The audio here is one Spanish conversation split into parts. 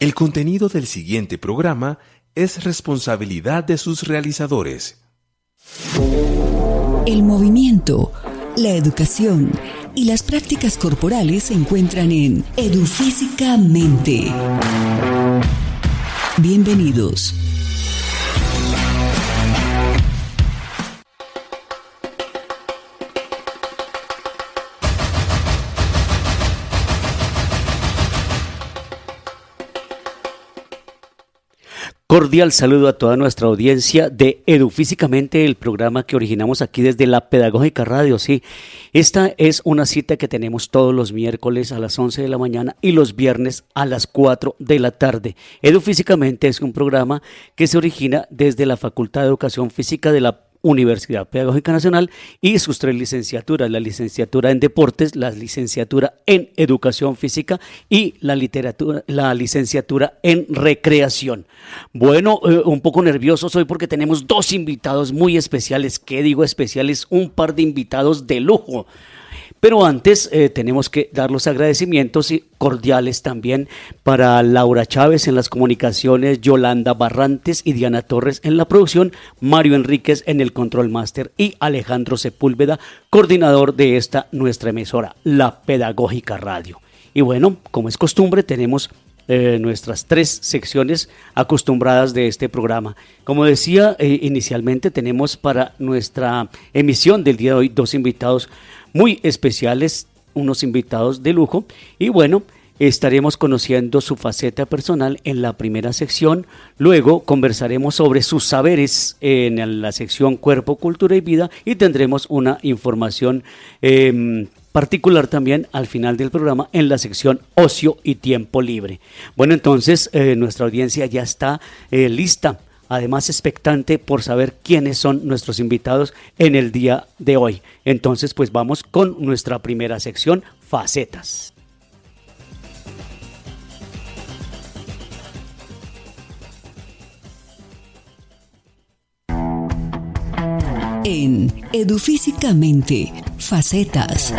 El contenido del siguiente programa es responsabilidad de sus realizadores. El movimiento, la educación y las prácticas corporales se encuentran en Edufísicamente. Bienvenidos. Cordial saludo a toda nuestra audiencia de Edufísicamente, el programa que originamos aquí desde la Pedagógica Radio. Sí, esta es una cita que tenemos todos los miércoles a las 11 de la mañana y los viernes a las 4 de la tarde. Edufísicamente es un programa que se origina desde la Facultad de Educación Física de la Universidad Pedagógica Nacional y sus 3 licenciaturas, la licenciatura en Deportes, la licenciatura en Educación Física y la licenciatura en Recreación. Bueno, un poco nerviosos hoy porque tenemos 2 invitados muy especiales. ¿Qué digo especiales? Un par de invitados de lujo. Pero antes tenemos que dar los agradecimientos y cordiales también para Laura Chávez en las comunicaciones, Yolanda Barrantes y Diana Torres en la producción, Mario Enríquez en el control máster y Alejandro Sepúlveda, coordinador de esta nuestra emisora, la Pedagógica Radio. Y bueno, como es costumbre, tenemos nuestras 3 secciones acostumbradas de este programa. Como decía inicialmente, tenemos para nuestra emisión del día de hoy 2 invitados muy especiales, unos invitados de lujo, y bueno, estaremos conociendo su faceta personal en la primera sección. Luego conversaremos sobre sus saberes en la sección Cuerpo, Cultura y Vida, y tendremos una información particular también al final del programa en la sección Ocio y Tiempo Libre. Bueno, entonces nuestra audiencia ya está lista, además expectante por saber quiénes son nuestros invitados en el día de hoy. Entonces, pues vamos con nuestra primera sección, Facetas. En Edufísicamente, Facetas.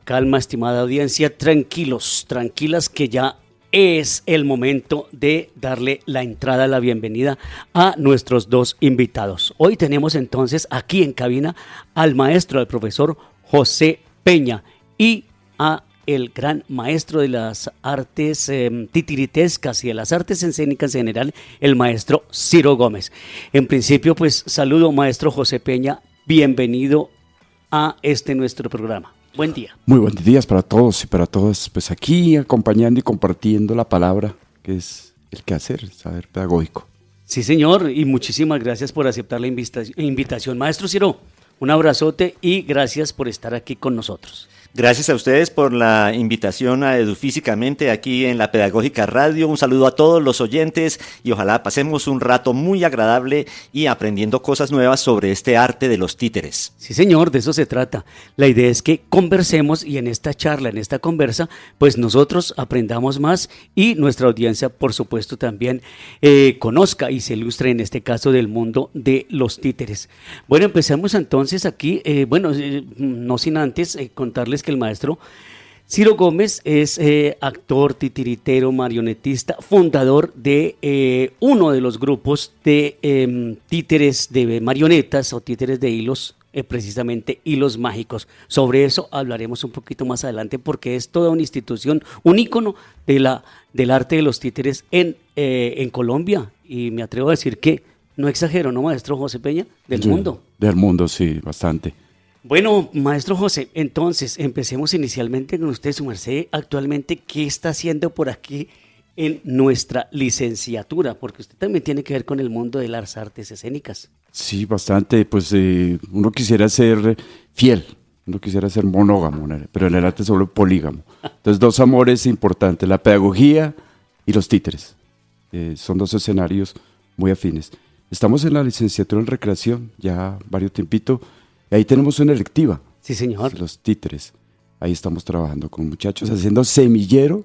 Calma, estimada audiencia, tranquilas que ya es el momento de darle la entrada, la bienvenida a nuestros 2 invitados. Hoy tenemos entonces aquí en cabina al maestro, al profesor José Peña y a el gran maestro de las artes titiritescas y de las artes escénicas en general, el maestro Ciro Gómez. En principio, pues saludo, maestro José Peña, bienvenido a este nuestro programa. Buen día. Muy buenos días para todos y para todas, pues aquí acompañando y compartiendo la palabra, que es el quehacer, el saber pedagógico. Sí, señor, y muchísimas gracias por aceptar la invitación. Maestro Ciro, un abrazote y gracias por estar aquí con nosotros. Gracias a ustedes por la invitación a Edufísicamente aquí en la Pedagógica Radio. Un saludo a todos los oyentes y ojalá pasemos un rato muy agradable y aprendiendo cosas nuevas sobre este arte de los títeres. Sí, señor, de eso se trata. La idea es que conversemos y en esta charla, en esta conversa, pues nosotros aprendamos más y nuestra audiencia, por supuesto, también conozca y se ilustre en este caso del mundo de los títeres. Bueno, empecemos entonces aquí, no sin antes contarles que el maestro Ciro Gómez es actor, titiritero, marionetista, fundador de uno de los grupos de títeres de marionetas o títeres de hilos, precisamente Hilos Mágicos. Sobre eso hablaremos un poquito más adelante porque es toda una institución, un ícono del arte de los títeres en Colombia, y me atrevo a decir que no exagero, ¿no, maestro José Peña? Del mundo. Del mundo, sí, bastante. Bueno, maestro José, entonces empecemos inicialmente con usted, su merced. Actualmente, ¿qué está haciendo por aquí en nuestra licenciatura? Porque usted también tiene que ver con el mundo de las artes escénicas. Sí, bastante. Pues uno quisiera ser fiel, uno quisiera ser monógamo, pero en el arte solo polígamo. Entonces, 2 amores importantes, la pedagogía y los títeres. Son 2 escenarios muy afines. Estamos en la licenciatura en Recreación, ya varios tiempito. Y ahí tenemos una electiva. Sí, señor. Los títeres. Ahí estamos trabajando con muchachos, haciendo semillero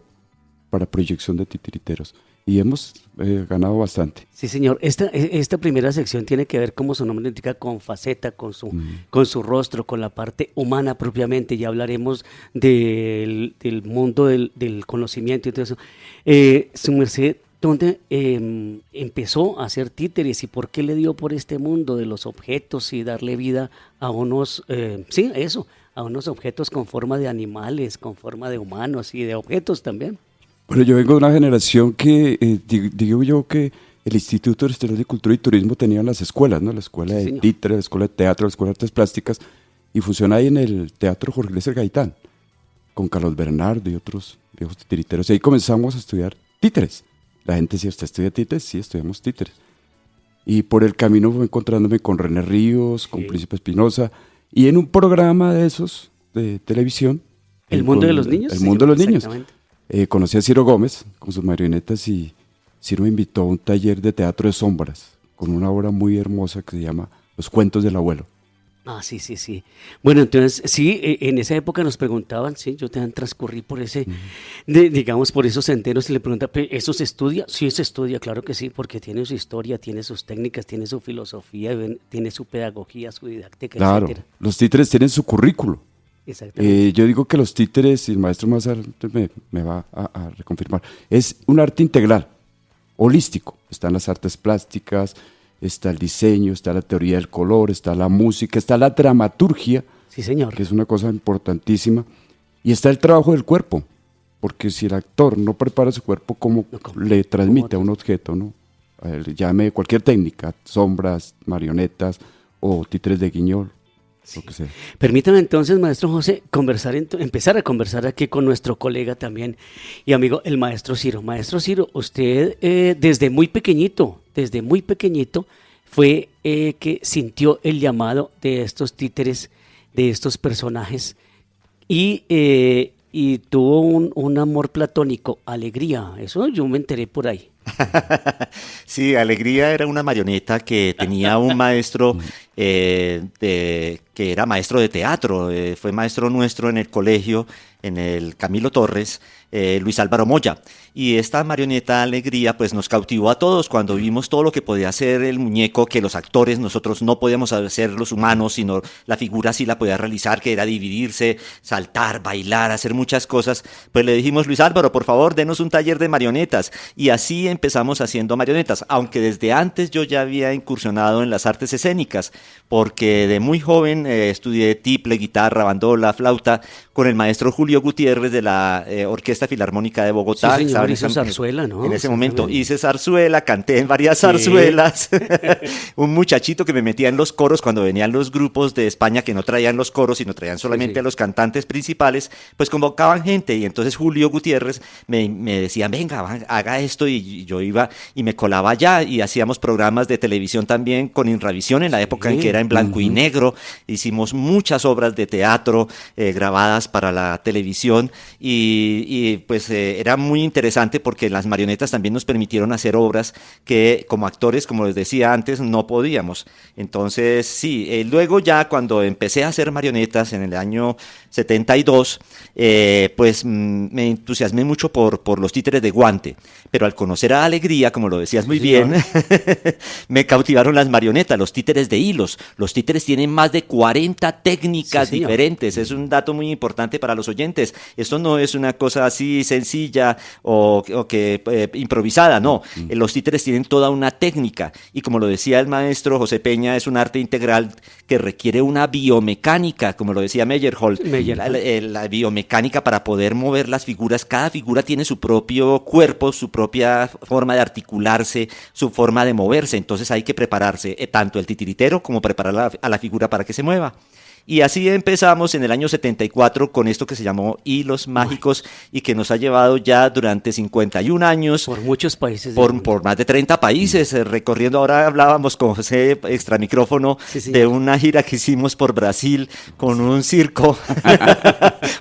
para proyección de titiriteros. y hemos ganado bastante. Sí, señor. Esta primera sección tiene que ver, como su nombre indica, con faceta, con su rostro, con la parte humana propiamente. Ya hablaremos del mundo del conocimiento y todo eso. Su merced, ¿dónde empezó a hacer títeres y por qué le dio por este mundo de los objetos y darle vida a unos, a unos objetos con forma de animales, con forma de humanos y de objetos también? Bueno, yo vengo de una generación que, digo yo que el Instituto Nacional de Cultura y Turismo tenía en las escuelas, ¿no? La escuela de títeres, la escuela de teatro, la escuela de artes plásticas, y funciona ahí en el Teatro Jorge Eliezer Gaitán, con Carlos Bernardo y otros viejos titiriteros. Y ahí comenzamos a estudiar títeres. La gente decía, ¿usted estudia títeres? Sí, estudiamos títeres. Y por el camino fue encontrándome con René Ríos, con Príncipe Espinosa, y en un programa de esos de televisión. ¿El mundo de los niños? El mundo de los niños. Conocí a Ciro Gómez con sus marionetas y Ciro me invitó a un taller de teatro de sombras con una obra muy hermosa que se llama Los Cuentos del Abuelo. Ah, sí. Bueno, entonces, sí, en esa época nos preguntaban, sí, yo también transcurrí por ese, digamos, por esos senderos y le preguntaba, ¿eso se estudia? Sí, se estudia, claro que sí, porque tiene su historia, tiene sus técnicas, tiene su filosofía, tiene su pedagogía, su didáctica, claro, etcétera. Los títeres tienen su currículo. Exactamente. Yo digo que los títeres, y el maestro más adelante me va a reconfirmar, es un arte integral, holístico. Están las artes plásticas, está el diseño, está la teoría del color, está la música, está la dramaturgia, sí, señor, que es una cosa importantísima, y está el trabajo del cuerpo, porque si el actor no prepara su cuerpo, ¿cómo le transmite a un objeto, ¿no? Llame cualquier técnica, sombras, marionetas o títeres de guiñol. Sí. Permítame entonces, maestro José, empezar a conversar aquí con nuestro colega también y amigo, el maestro Ciro. Maestro Ciro, usted desde muy pequeñito, fue que sintió el llamado de estos títeres, de estos personajes y tuvo un amor platónico, Alegría. Eso yo me enteré por ahí. Sí, Alegría era una marioneta que tenía un maestro que era maestro de teatro, fue maestro nuestro en el colegio, en el Camilo Torres, Luis Álvaro Moya. Y esta marioneta Alegría pues nos cautivó a todos cuando vimos todo lo que podía hacer el muñeco, que los actores nosotros no podíamos hacer los humanos, sino la figura sí la podía realizar, que era dividirse, saltar, bailar, hacer muchas cosas. Pues le dijimos, Luis Álvaro, por favor, denos un taller de marionetas. Y así empezamos haciendo marionetas, aunque desde antes yo ya había incursionado en las artes escénicas, porque de muy joven estudié tiple, guitarra, bandola, flauta, con el maestro Julio Gutiérrez de la Orquesta Filarmónica de Bogotá. Sí, señor, hizo zarzuela, ¿no? En ese momento hice zarzuela, canté en varias zarzuelas. Un muchachito que me metía en los coros cuando venían los grupos de España que no traían los coros, sino traían solamente a los cantantes principales, pues convocaban gente y entonces Julio Gutiérrez me decía, venga, haga esto, y yo iba y me colaba allá y hacíamos programas de televisión también con Inravisión en la época en que era en blanco y negro. Hicimos muchas obras de teatro grabadas para la televisión y pues era muy interesante porque las marionetas también nos permitieron hacer obras que como actores, como les decía antes, no podíamos. Entonces sí, luego ya cuando empecé a hacer marionetas en el año 72, pues me entusiasmé mucho por los títeres de guante, pero al conocer a Alegría, como lo decías muy bien, me cautivaron las marionetas, los títeres de hilos. Los títeres tienen más de 40 técnicas diferentes, es un dato muy importante para los oyentes. Esto no es una cosa así sencilla o que improvisada, no. Los títeres tienen toda una técnica y como lo decía el maestro José Peña, es un arte integral que requiere una biomecánica, como lo decía Meyerhold, la biomecánica para poder mover las figuras. Cada figura tiene su propio cuerpo, su propia forma de articularse, su forma de moverse, entonces hay que prepararse, tanto el titiritero como preparar a la figura para que se mueva. Y así empezamos en el año 74 con esto que se llamó Hilos Mágicos y que nos ha llevado ya durante 51 años. Por muchos países. Por más de 30 países, recorriendo. Ahora hablábamos con José extra micrófono de una gira que hicimos por Brasil con un circo,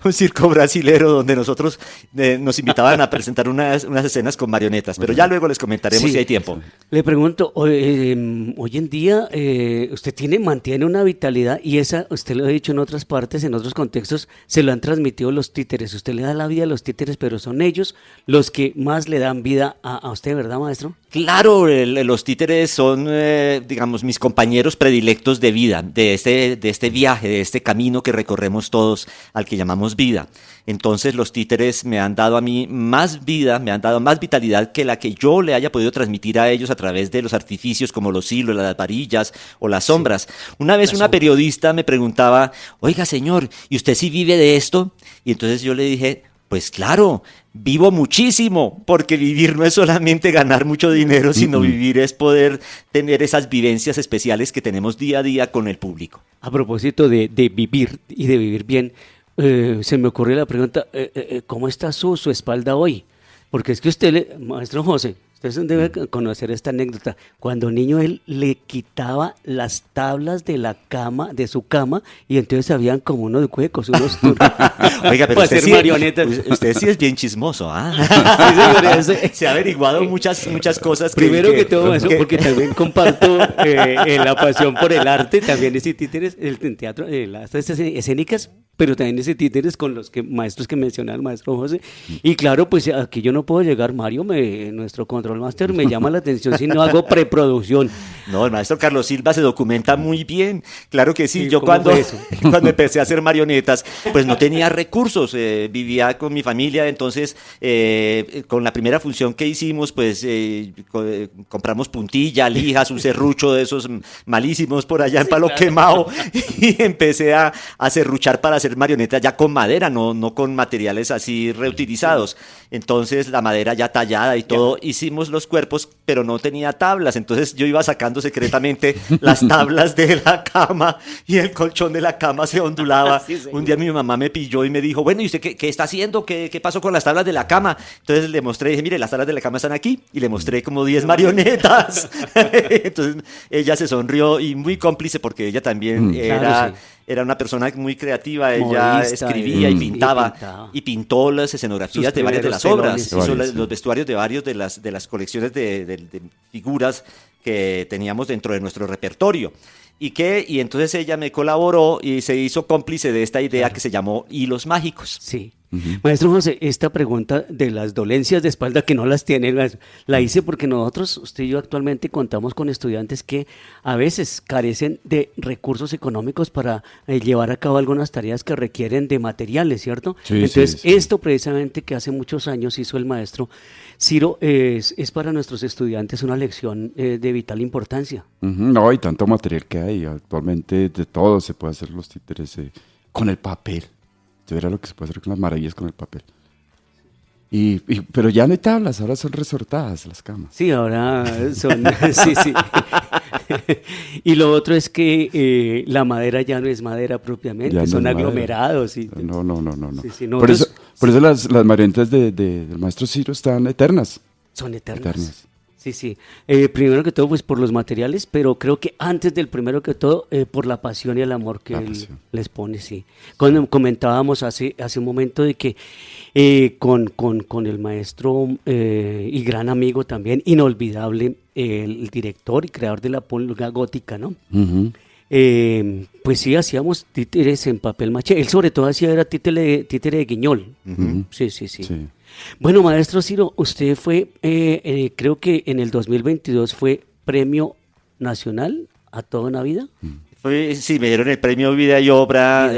un circo brasilero donde nosotros nos invitaban a presentar unas escenas con marionetas, pero ya luego les comentaremos si hay tiempo. Le pregunto, hoy en día usted mantiene una vitalidad y usted usted lo ha dicho en otras partes, en otros contextos, se lo han transmitido los títeres. Usted le da la vida a los títeres, pero son ellos los que más le dan vida a usted, ¿verdad, maestro? Claro, los títeres son, digamos, mis compañeros predilectos de vida, de este viaje, de este camino que recorremos todos, al que llamamos vida. Entonces los títeres me han dado a mí más vida, me han dado más vitalidad que la que yo le haya podido transmitir a ellos a través de los artificios como los hilos, las varillas o las sombras. Una vez una periodista me preguntaba, oiga señor, ¿y usted sí vive de esto? Y entonces yo le dije, pues claro, vivo muchísimo, porque vivir no es solamente ganar mucho dinero, sino vivir es poder tener esas vivencias especiales que tenemos día a día con el público. A propósito de vivir y de vivir bien, se me ocurrió la pregunta, ¿cómo está su espalda hoy? Porque es que usted, maestro José, usted debe conocer esta anécdota. Cuando niño él le quitaba las tablas de la cama, de su cama, y entonces habían como unos huecos, unos Oiga, pero usted usted sí es bien chismoso, ¿ah? Sí, señor, se ha averiguado muchas cosas. Primero que todo eso, porque también comparto la pasión por el arte, también ese títeres, el teatro, las escénicas, pero también ese títeres con los maestros que menciona el maestro José. Y claro, pues aquí yo no puedo llegar, Mario, nuestro control master me llama la atención si no hago preproducción. No, el maestro Carlos Silva se documenta muy bien. Claro que sí. Sí, Yo cuando empecé a hacer marionetas, pues no tenía recursos. Vivía con mi familia, entonces con la primera función que hicimos, pues compramos puntilla, lijas, un serrucho de esos malísimos por allá en Palo Quemado y empecé a serruchar para hacer marionetas ya con madera, no con materiales así reutilizados. Entonces la madera ya tallada y todo, hicimos los cuerpos, pero no tenía tablas. Entonces yo iba sacando secretamente las tablas de la cama y el colchón de la cama se ondulaba. Sí, un día mi mamá me pilló y me dijo, bueno, ¿y usted qué está haciendo? ¿Qué pasó con las tablas de la cama? Entonces le mostré, dije, mire, las tablas de la cama están aquí. Y le mostré como 10 marionetas. Entonces ella se sonrió y muy cómplice porque ella también era una persona muy creativa. Ella modista, escribía y pintaba. Y pintó las escenografías de varias de las obras. Hizo los vestuarios de varios de las colecciones de figuras que teníamos dentro de nuestro repertorio. Y entonces ella me colaboró y se hizo cómplice de esta idea que se llamó Hilos Mágicos. Sí. Maestro José, esta pregunta de las dolencias de espalda que no las tiene, la hice porque nosotros, usted y yo actualmente contamos con estudiantes que a veces carecen de recursos económicos para llevar a cabo algunas tareas que requieren de materiales, ¿cierto? Sí, entonces, esto precisamente que hace muchos años hizo el maestro Ciro es para nuestros estudiantes una lección de vital importancia. No, hay tanto material que hay, actualmente de todo se puede hacer los títeres con el papel. Verá lo que se puede hacer con las maravillas con el papel. Pero ya no hay tablas, ahora son resortadas las camas. Sí, ahora son... sí. Y lo otro es que la madera ya no es madera propiamente, no son aglomerados. No. Sí, por eso las marionetas del maestro Ciro están eternas. Son eternas. Sí. Primero que todo, pues por los materiales, pero creo que antes del primero que todo, por la pasión y el amor que él les pone, sí. Cuando comentábamos hace un momento de que con el maestro y gran amigo también, inolvidable, el director y creador de la pulga gótica, ¿no? Uh-huh. Pues sí, hacíamos títeres en papel maché. Él sobre todo era títere de guiñol. Uh-huh. Sí. Bueno, maestro Ciro, usted fue, creo que en el 2022 fue Premio Nacional a Toda una Vida. Sí, me dieron el premio Vida y Obra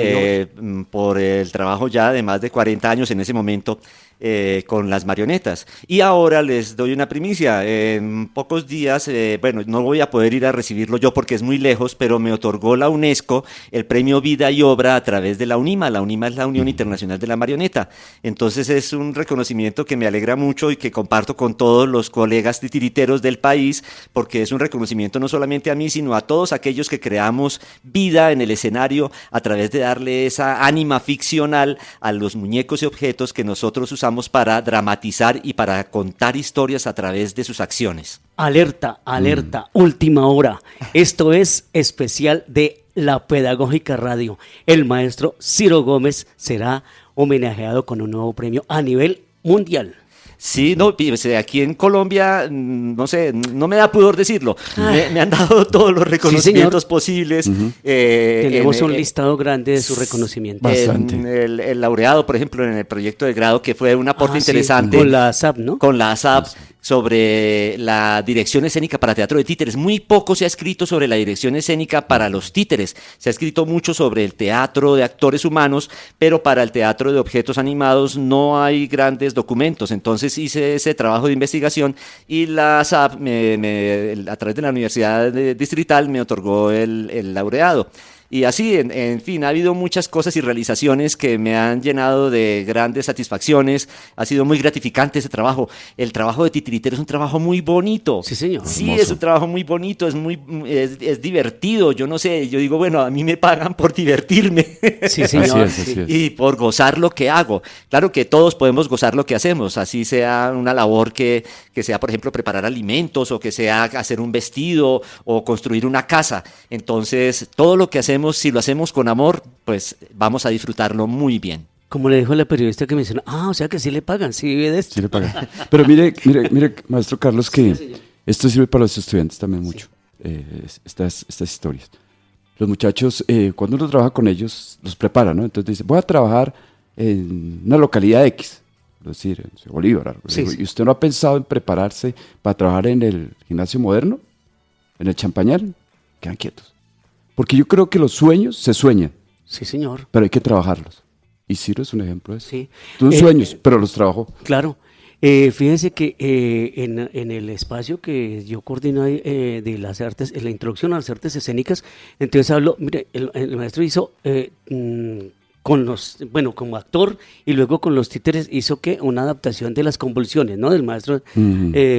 por el trabajo ya de más de 40 años en ese momento con las marionetas. Y ahora les doy una primicia. En pocos días, no voy a poder ir a recibirlo yo porque es muy lejos, pero me otorgó la UNESCO el premio Vida y Obra a través de la UNIMA. La UNIMA es la Unión Internacional de la Marioneta. Entonces es un reconocimiento que me alegra mucho y que comparto con todos los colegas titiriteros del país, porque es un reconocimiento no solamente a mí, sino a todos aquellos que creamos vida en el escenario a través de darle esa ánima ficcional a los muñecos y objetos que nosotros usamos para dramatizar y para contar historias a través de sus acciones. Alerta, última hora. Esto es especial de La Pedagógica Radio. El maestro Ciro Gómez será homenajeado con un nuevo premio a nivel mundial. Sí, no, aquí en Colombia, no sé, no me da pudor decirlo. Me han dado todos los reconocimientos posibles. Tenemos un listado grande de su reconocimiento. Bastante. El laureado, por ejemplo, en el proyecto de grado, que fue un aporte interesante. Con la ASAP, ¿no? Con la ASAP, sobre la dirección escénica para teatro de títeres. Muy poco se ha escrito sobre la dirección escénica para los títeres. Se ha escrito mucho sobre el teatro de actores humanos, pero para el teatro de objetos animados no hay grandes documentos. Entonces hice ese trabajo de investigación y la ASAP, a través de la Universidad Distrital, me otorgó el laureado. Y así, en fin, ha habido muchas cosas y realizaciones que me han llenado de grandes satisfacciones. Ha sido muy gratificante ese trabajo. El trabajo de titiritero es un trabajo muy bonito. Sí, señor. Sí, Hermoso. es un trabajo muy bonito, es divertido. Yo no sé, yo digo, bueno, a mí me pagan por divertirme. Sí, señor. Así es. Y por gozar lo que hago. Claro que todos podemos gozar lo que hacemos, así sea una labor que sea, por ejemplo, preparar alimentos, o que sea hacer un vestido o construir una casa. Entonces, todo lo que hacemos, si lo hacemos con amor, pues vamos a disfrutarlo muy bien. Como le dijo la periodista que mencionó, o sea que sí le pagan, sí vive de esto. Sí le pagan. Pero mire, maestro Carlos, que esto sirve para los estudiantes también mucho, estas historias. Los muchachos, cuando uno trabaja con ellos, los prepara, ¿no? Entonces dice, voy a trabajar en una localidad X, es decir, en Bolívar. Sí. ¿Y usted no ha pensado en prepararse para trabajar en el gimnasio moderno? ¿En el Champañal? Quedan quietos. Porque yo creo que los sueños se sueñan, Sí, señor. pero hay que trabajarlos. Y Ciro es un ejemplo de eso. Sí. Tuvo sueños, pero los trabajó. Claro. Fíjense que en el espacio que yo coordino de las artes, en la introducción a las artes escénicas, entonces hablo, mire, el maestro hizo como actor, y luego con los títeres hizo una adaptación de Las Convulsiones, ¿no? Del maestro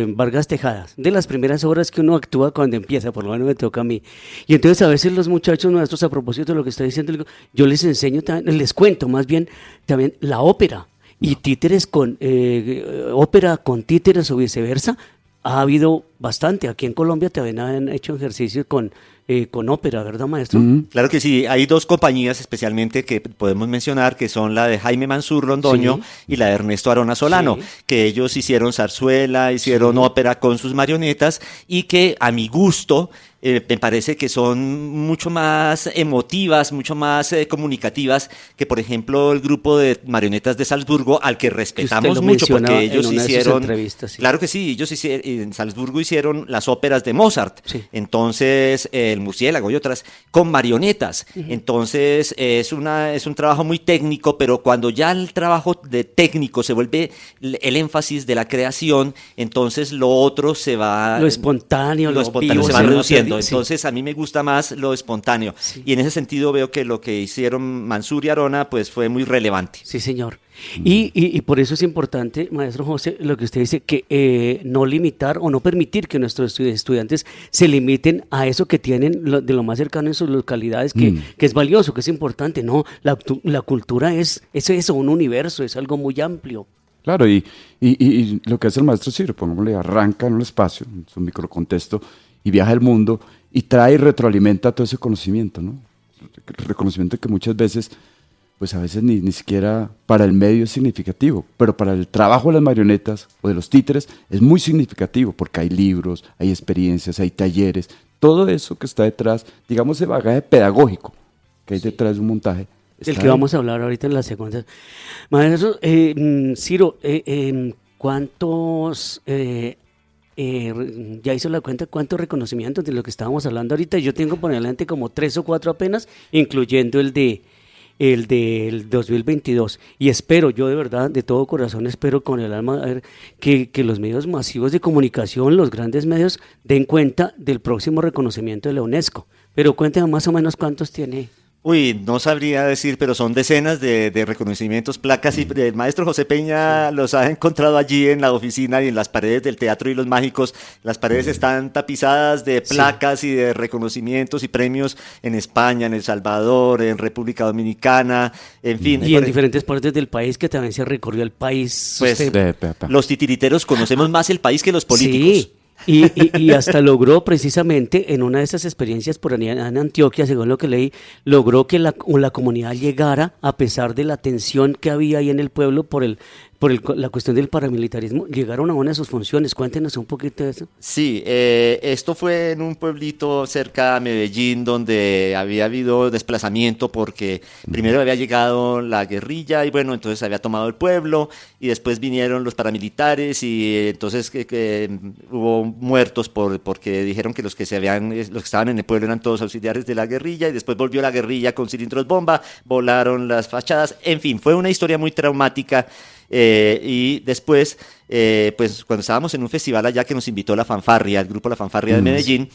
Vargas Tejadas, de las primeras obras que uno actúa cuando empieza, por lo menos me toca a mí. Y entonces a veces los muchachos nuestros, a propósito de lo que está diciendo, yo les enseño, les cuento más bien también la ópera, y títeres con ópera con títeres o viceversa. Ha habido bastante. Aquí en Colombia también han hecho ejercicios con ópera, ¿verdad, maestro? Claro que sí, hay dos compañías especialmente que podemos mencionar, que son la de Jaime Mansur Londoño y la de Ernesto Arona Solano, que ellos hicieron zarzuela, hicieron ópera con sus marionetas, y que a mi gusto me parece que son mucho más emotivas, mucho más comunicativas que, por ejemplo, el grupo de marionetas de Salzburgo, al que respetamos mucho, porque ellos hicieron... Claro que sí, ellos en Salzburgo hicieron las óperas de Mozart, entonces el Murciélago y otras, con marionetas. Entonces es un trabajo muy técnico, pero cuando ya el trabajo de técnico se vuelve el énfasis de la creación, entonces lo otro se va... Lo espontáneo vivo, se va reduciendo. Entonces a mí me gusta más lo espontáneo. Y en ese sentido veo que lo que hicieron Mansur y Arona pues fue muy relevante. Sí, señor. Y por eso es importante, maestro José, lo que usted dice, que no limitar o no permitir que nuestros estudiantes se limiten a eso que tienen de lo más cercano en sus localidades, que es valioso, que es importante. No, la cultura es eso, un universo, es algo muy amplio. Claro, y lo que hace el maestro Ciro, pongámosle, arranca en un espacio, en su microcontexto, y viaja el mundo y trae y retroalimenta todo ese conocimiento, ¿no? El reconocimiento que muchas veces, pues a veces ni siquiera para el medio es significativo, pero para el trabajo de las marionetas o de los títeres es muy significativo, porque hay libros, hay experiencias, hay talleres, todo eso que está detrás, digamos, ese bagaje pedagógico que hay detrás de un montaje. Del que vamos a hablar ahorita en la segunda. Maestro Ciro, ¿cuántos... ya hizo la cuenta cuántos reconocimientos de lo que estábamos hablando ahorita? Yo tengo por delante como 3 o 4 apenas, incluyendo el del 2022, y espero, yo de verdad, de todo corazón espero con el alma, que los medios masivos de comunicación, los grandes medios, den cuenta del próximo reconocimiento de la UNESCO. Pero cuénteme más o menos cuántos tiene. Uy, no sabría decir, pero son decenas de reconocimientos, placas, y el maestro José Peña los ha encontrado allí en la oficina y en las paredes del Teatro y los Mágicos. Las paredes están tapizadas de placas y de reconocimientos y premios en España, en El Salvador, en República Dominicana, en fin. Y en diferentes partes del país, que también se recorrió el país. Pues los titiriteros conocemos más el país que los políticos. Sí. Y hasta logró precisamente en una de esas experiencias por allá en Antioquia, según lo que leí, logró que la comunidad llegara, a pesar de la tensión que había ahí en el pueblo por por la cuestión del paramilitarismo, llegaron a una de sus funciones. Cuéntenos un poquito de eso. Sí, esto fue en un pueblito cerca de Medellín donde había habido desplazamiento porque primero había llegado la guerrilla y bueno, entonces había tomado el pueblo y después vinieron los paramilitares y entonces hubo muertos porque dijeron que los que estaban en el pueblo eran todos auxiliares de la guerrilla y después volvió la guerrilla con cilindros bomba, volaron las fachadas, en fin, fue una historia muy traumática. Y después, pues cuando estábamos en un festival allá que nos invitó la Fanfarria, el grupo La Fanfarria de Medellín,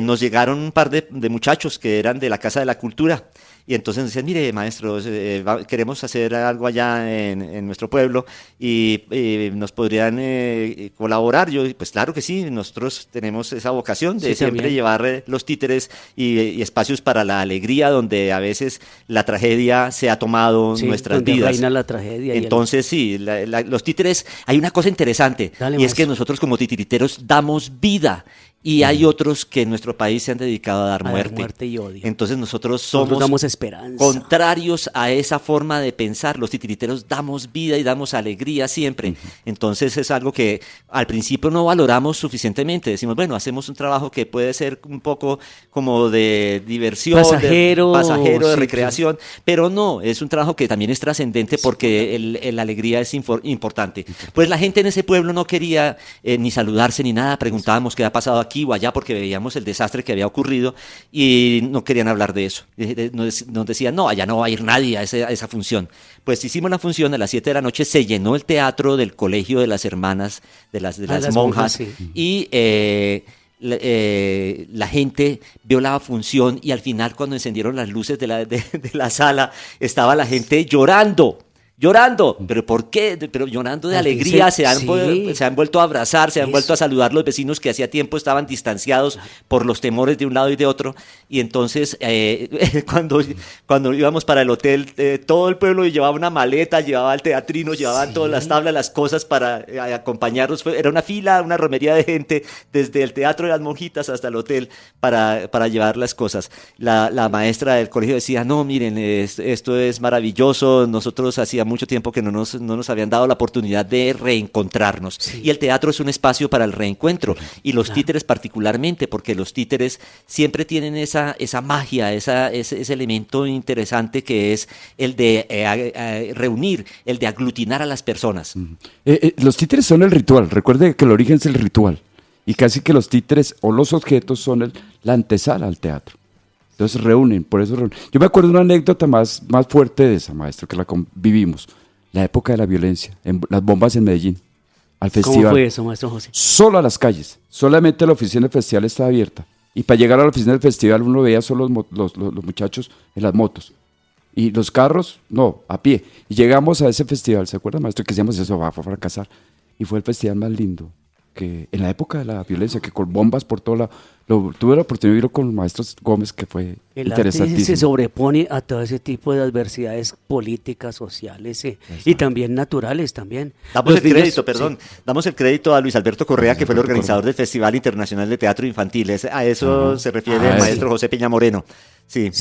nos llegaron un par de muchachos que eran de la Casa de la Cultura. Y entonces nos decían, mire, maestros, queremos hacer algo allá en nuestro pueblo y nos podrían colaborar. Yo, pues claro que sí, nosotros tenemos esa vocación de siempre también llevar los títeres y espacios para la alegría, donde a veces la tragedia se ha tomado nuestras donde vidas. Reina la tragedia. Entonces, sí, los títeres, hay una cosa interesante, Dale, y es que nosotros como titiriteros damos vida. Y hay otros que en nuestro país se han dedicado a dar muerte y odio. Entonces nosotros somos damos esperanza. Contrarios a esa forma de pensar. Los titiriteros damos vida y damos alegría siempre. Entonces es algo que al principio no valoramos suficientemente. Decimos, bueno, hacemos un trabajo que puede ser un poco como de diversión, pasajero, de recreación, pero no, es un trabajo que también es trascendente porque la alegría es importante. Pues la gente en ese pueblo no quería ni saludarse ni nada. Preguntábamos qué ha pasado aquí o allá porque veíamos el desastre que había ocurrido y no querían hablar de eso. Nos decían, no, allá no va a ir nadie a esa función. Pues hicimos la función a las 7 de la noche, se llenó el teatro del colegio de las hermanas, de las monjas, sí. Y la gente vio la función y al final cuando encendieron las luces de la sala estaba la gente llorando, pero ¿por qué? Pero llorando de alegría, se han vuelto a abrazar, se han vuelto a saludar los vecinos que hacía tiempo estaban distanciados por los temores de un lado y de otro, y entonces cuando íbamos para el hotel, todo el pueblo llevaba una maleta, llevaba el teatrino, llevaban todas las tablas, las cosas para acompañarnos, era una fila, una romería de gente, desde el Teatro de las Monjitas hasta el hotel, para llevar las cosas. La maestra del colegio decía, no, miren, esto es maravilloso, nosotros hacíamos mucho tiempo que no nos habían dado la oportunidad de reencontrarnos. Sí. Y el teatro es un espacio para el reencuentro. Y los títeres particularmente, porque los títeres siempre tienen esa magia, ese elemento interesante que es el de reunir, el de aglutinar a las personas. Los títeres son el ritual. Recuerde que el origen es el ritual. Y casi que los títeres o los objetos son la antesala al teatro. Entonces reúnen, por eso reúnen. Yo me acuerdo de una anécdota más fuerte de esa, maestro, que la vivimos. La época de la violencia, las bombas en Medellín, al festival. ¿Cómo fue eso, maestro José? Solo a las calles, solamente la oficina del festival estaba abierta. Y para llegar a la oficina del festival uno veía solo los muchachos en las motos. Y los carros, no, a pie. Y llegamos a ese festival, ¿se acuerda, maestro? Que decíamos, eso va a fracasar. Y fue el festival más lindo. Que en la época de la violencia, que con bombas por todo lado, tuve la oportunidad de verlo con el maestro Gómez, que fue interesantísimo. Se sobrepone a todo ese tipo de adversidades políticas, sociales y también naturales también. Damos el crédito a Luis Alberto Correa, que fue el organizador del Festival Internacional de Teatro Infantil. A eso se refiere el maestro José Peña Moreno. Sí.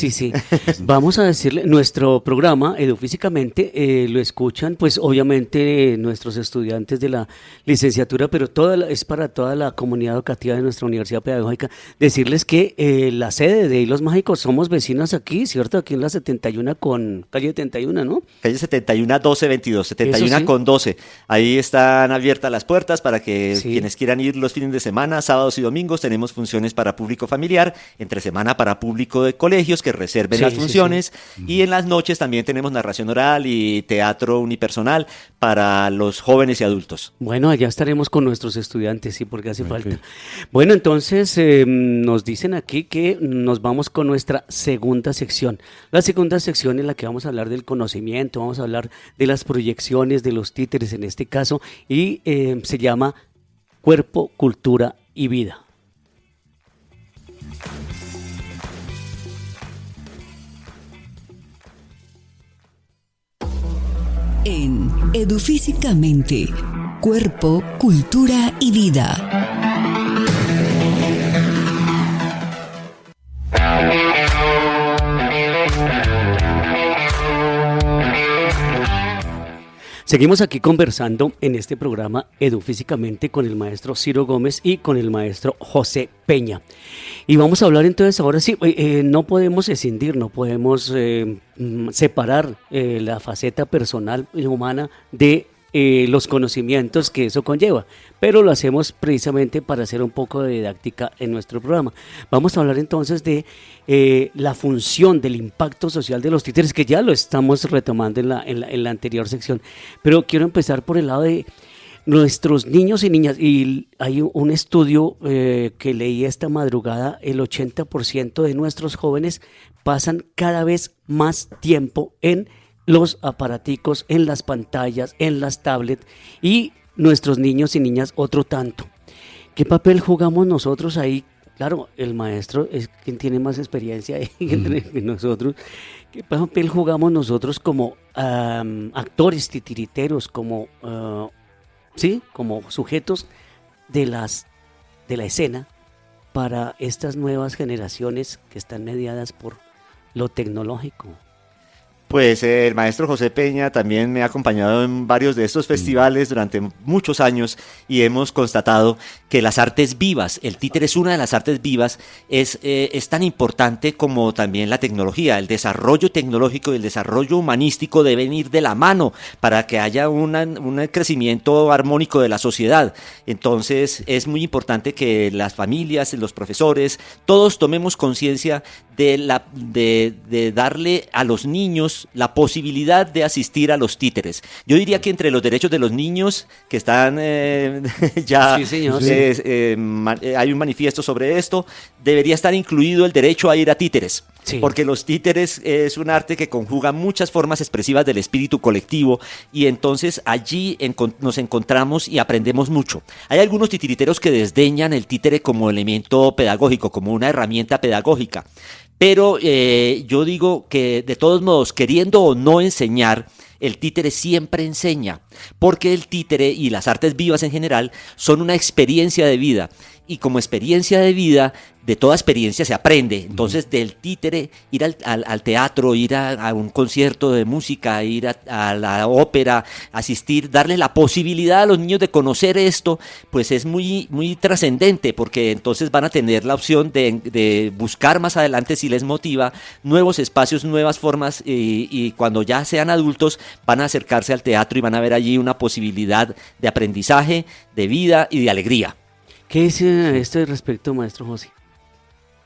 Vamos a decirle, nuestro programa Edufísicamente lo escuchan, pues obviamente nuestros estudiantes de la licenciatura, pero es para toda la comunidad educativa de nuestra Universidad Pedagógica. Decirles que la sede de Hilos Mágicos somos vecinas aquí, ¿cierto? Aquí en la 71 con calle 71, ¿no? Calle 71, 12, 22, 71 sí. Con 12. Ahí están abiertas las puertas para que quienes quieran ir los fines de semana, sábados y domingos. Tenemos funciones para público familiar, entre semana para público de colegios que reserven las funciones y en las noches también tenemos narración oral y teatro unipersonal para los jóvenes y adultos. Bueno, allá estaremos con nuestros estudiantes, sí, porque hace falta. Bueno, entonces nos dicen aquí que nos vamos con nuestra segunda sección. La segunda sección en la que vamos a hablar del conocimiento, vamos a hablar de las proyecciones de los títeres en este caso y se llama Cuerpo, Cultura y Vida. En Edufísicamente, Cuerpo, Cultura y Vida. Seguimos aquí conversando en este programa Edufísicamente con el maestro Ciro Gómez y con el maestro José Peña. Y vamos a hablar entonces, ahora sí, no podemos escindir, no podemos separar la faceta personal y humana de los conocimientos que eso conlleva, pero lo hacemos precisamente para hacer un poco de didáctica en nuestro programa. Vamos a hablar entonces de la función del impacto social de los títeres, que ya lo estamos retomando en la anterior sección, pero quiero empezar por el lado de nuestros niños y niñas, y hay un estudio que leí esta madrugada. El 80% de nuestros jóvenes pasan cada vez más tiempo en los aparaticos, en las pantallas, en las tablets, y nuestros niños y niñas otro tanto. ¿Qué papel jugamos nosotros ahí? Claro, el maestro es quien tiene más experiencia entre nosotros. ¿Qué papel jugamos nosotros como actores titiriteros, como sujetos de la escena para estas nuevas generaciones que están mediadas por lo tecnológico? Pues el maestro José Peña también me ha acompañado en varios de estos festivales durante muchos años y hemos constatado que las artes vivas, el títere es una de las artes vivas, es tan importante como también la tecnología. El desarrollo tecnológico y el desarrollo humanístico deben ir de la mano para que haya un crecimiento armónico de la sociedad. Entonces es muy importante que las familias, los profesores, todos tomemos conciencia de darle a los niños la posibilidad de asistir a los títeres. Yo diría que entre los derechos de los niños que están ya sí, señor, hay un manifiesto sobre esto, debería estar incluido el derecho a ir a títeres. Sí. Porque los títeres es un arte que conjuga muchas formas expresivas del espíritu colectivo y entonces allí nos encontramos y aprendemos mucho. Hay algunos titiriteros que desdeñan el títere como elemento pedagógico, como una herramienta pedagógica. Pero yo digo que de todos modos, queriendo o no enseñar, el títere siempre enseña, porque el títere y las artes vivas en general son una experiencia de vida. Y como experiencia de vida, de toda experiencia se aprende. Entonces, del títere, ir al teatro, ir a un concierto de música, ir a la ópera, asistir, darle la posibilidad a los niños de conocer esto, pues es muy, muy trascendente, porque entonces van a tener la opción de buscar más adelante, si les motiva, nuevos espacios, nuevas formas, y cuando ya sean adultos van a acercarse al teatro y van a ver allí una posibilidad de aprendizaje, de vida y de alegría. ¿Qué dice esto respecto, maestro José?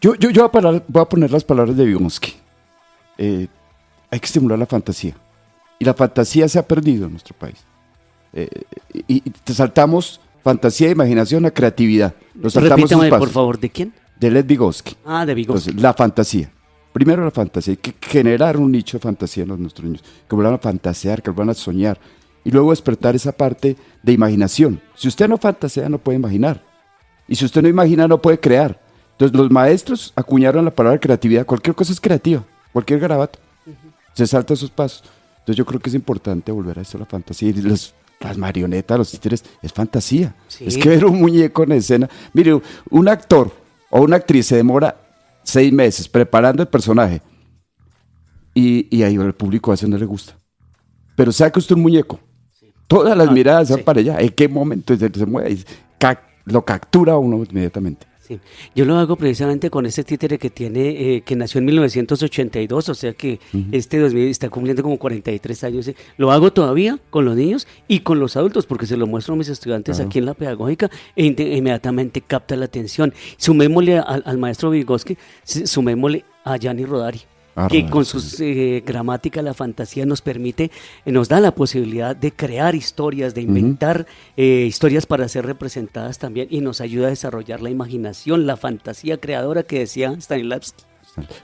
Yo voy a poner las palabras de Vygotsky. Hay que estimular la fantasía. Y la fantasía se ha perdido en nuestro país. Y saltamos fantasía, imaginación a creatividad. Repítame, por favor, ¿de quién? De Lev Vygotsky. Ah, de Vygotsky. Entonces, la fantasía. Primero la fantasía. Hay que generar un nicho de fantasía en nuestros niños. Que vuelvan a fantasear, que vuelvan a soñar. Y luego despertar esa parte de imaginación. Si usted no fantasea, no puede imaginar. Y si usted no imagina, no puede crear. Entonces los maestros acuñaron la palabra creatividad. Cualquier cosa es creativa, cualquier garabato. Se salta esos pasos. Entonces yo creo que es importante volver a esto, la fantasía. Y las marionetas, los títeres, es fantasía. Sí. Es que ver un muñeco en escena. Mire, un actor o una actriz se demora 6 meses preparando el personaje. Y ahí el público a veces no le gusta. Pero saca usted un muñeco. Sí. Todas las miradas van para allá. ¿En qué momento se mueve? Lo captura uno inmediatamente. Sí. Yo lo hago precisamente con ese títere que tiene, que nació en 1982, o sea que este 2000 está cumpliendo como 43 años. Lo hago todavía con los niños y con los adultos, porque se lo muestro a mis estudiantes aquí en la pedagógica e inmediatamente capta la atención. Sumémosle al maestro Vygotsky, sumémosle a Gianni Rodari, que con sus gramática, la fantasía nos permite, nos da la posibilidad de crear historias, de inventar historias para ser representadas también, y nos ayuda a desarrollar la imaginación, la fantasía creadora que decía Stanislavski.